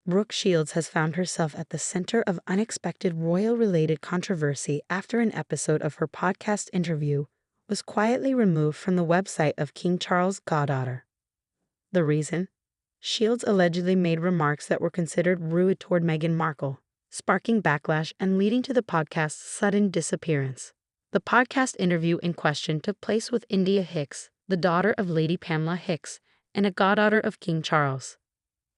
Brooke Shields has found herself at the center of unexpected royal-related controversy after an episode of her podcast interview was quietly removed from the website of King Charles' Goddaughter. The reason? Shields allegedly made remarks that were considered rude toward Meghan Markle, sparking backlash and leading to the podcast's sudden disappearance. The podcast interview in question took place with India Hicks, the daughter of Lady Pamela Hicks and a goddaughter of King Charles.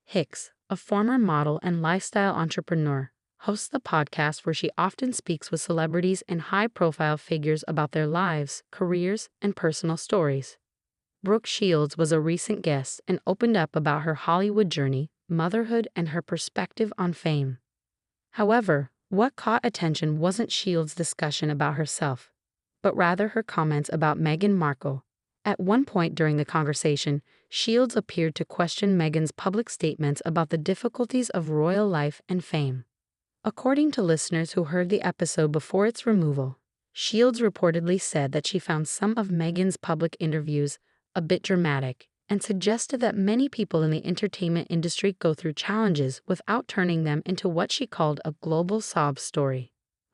Hicks, a former model and lifestyle entrepreneur, hosts the podcast where she often speaks with celebrities and high-profile figures about their lives, careers, and personal stories. Brooke Shields was a recent guest and opened up about her Hollywood journey, motherhood, and her perspective on fame. However, what caught attention wasn't Shields' discussion about herself, but rather her comments about Meghan Markle. At one point during the conversation, Shields appeared to question Meghan's public statements about the difficulties of royal life and fame. According to listeners who heard the episode before its removal, Shields reportedly said that she found some of Meghan's public interviews a bit dramatic and suggested that many people in the entertainment industry go through challenges without turning them into what she called a global sob story.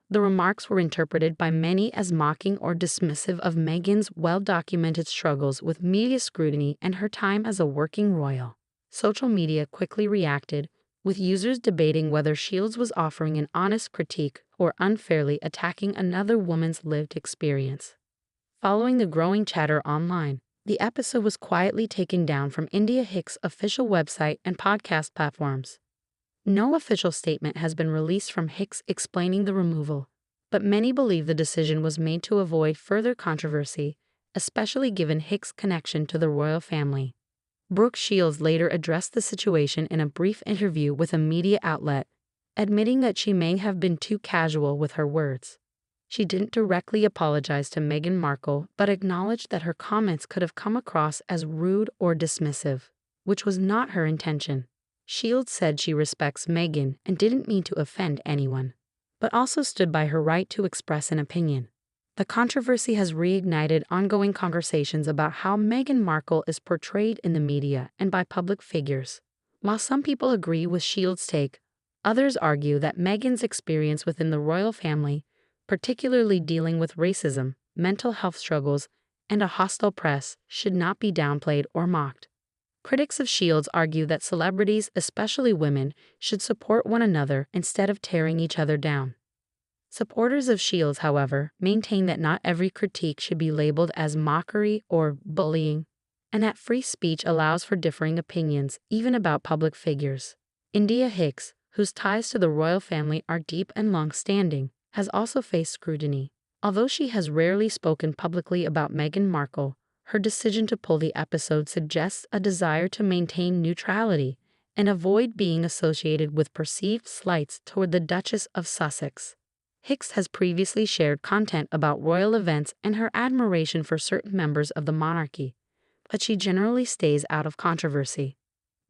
The remarks were interpreted by many as mocking or dismissive of Meghan's well-documented struggles with media scrutiny and her time as a working royal. Social media quickly reacted, with users debating whether Shields was offering an honest critique or unfairly attacking another woman's lived experience. Following the growing chatter online, the episode was quietly taken down from India Hicks' official website and podcast platforms. No official statement has been released from Hicks explaining the removal, but many believe the decision was made to avoid further controversy, especially given Hicks' connection to the royal family. Brooke Shields later addressed the situation in a brief interview with a media outlet, admitting that she may have been too casual with her words. She didn't directly apologize to Meghan Markle, but acknowledged that her comments could have come across as rude or dismissive, which was not her intention. Shields said she respects Meghan and didn't mean to offend anyone, but also stood by her right to express an opinion. The controversy has reignited ongoing conversations about how Meghan Markle is portrayed in the media and by public figures. While some people agree with Shields' take, others argue that Meghan's experience within the royal family, particularly dealing with racism, mental health struggles, and a hostile press, should not be downplayed or mocked. Critics of Shields argue that celebrities, especially women, should support one another instead of tearing each other down. Supporters of Shields, however, maintain that not every critique should be labeled as mockery or bullying, and that free speech allows for differing opinions, even about public figures. India Hicks, whose ties to the royal family are deep and long-standing, has also faced scrutiny. Although she has rarely spoken publicly about Meghan Markle, her decision to pull the episode suggests a desire to maintain neutrality and avoid being associated with perceived slights toward the Duchess of Sussex. Hicks has previously shared content about royal events and her admiration for certain members of the monarchy, but she generally stays out of controversy.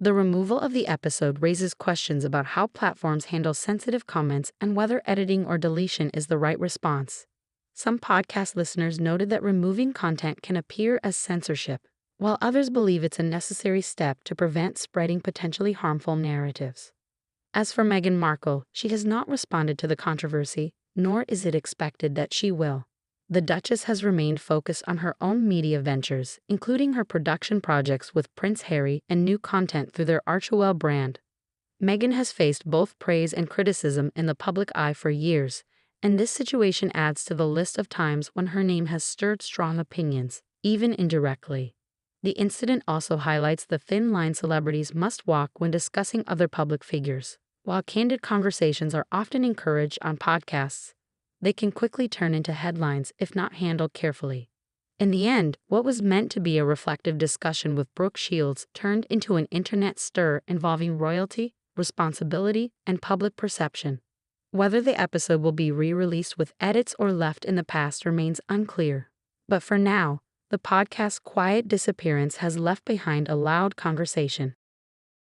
The removal of the episode raises questions about how platforms handle sensitive comments and whether editing or deletion is the right response. Some podcast listeners noted that removing content can appear as censorship, while others believe it's a necessary step to prevent spreading potentially harmful narratives. As for Meghan Markle, she has not responded to the controversy, nor is it expected that she will. The Duchess has remained focused on her own media ventures, including her production projects with Prince Harry and new content through their Archewell brand. Meghan has faced both praise and criticism in the public eye for years, and this situation adds to the list of times when her name has stirred strong opinions, even indirectly. The incident also highlights the thin line celebrities must walk when discussing other public figures. While candid conversations are often encouraged on podcasts, they can quickly turn into headlines if not handled carefully. In the end, what was meant to be a reflective discussion with Brooke Shields turned into an internet stir involving royalty, responsibility, and public perception. Whether the episode will be re-released with edits or left in the past remains unclear. But for now, the podcast's quiet disappearance has left behind a loud conversation.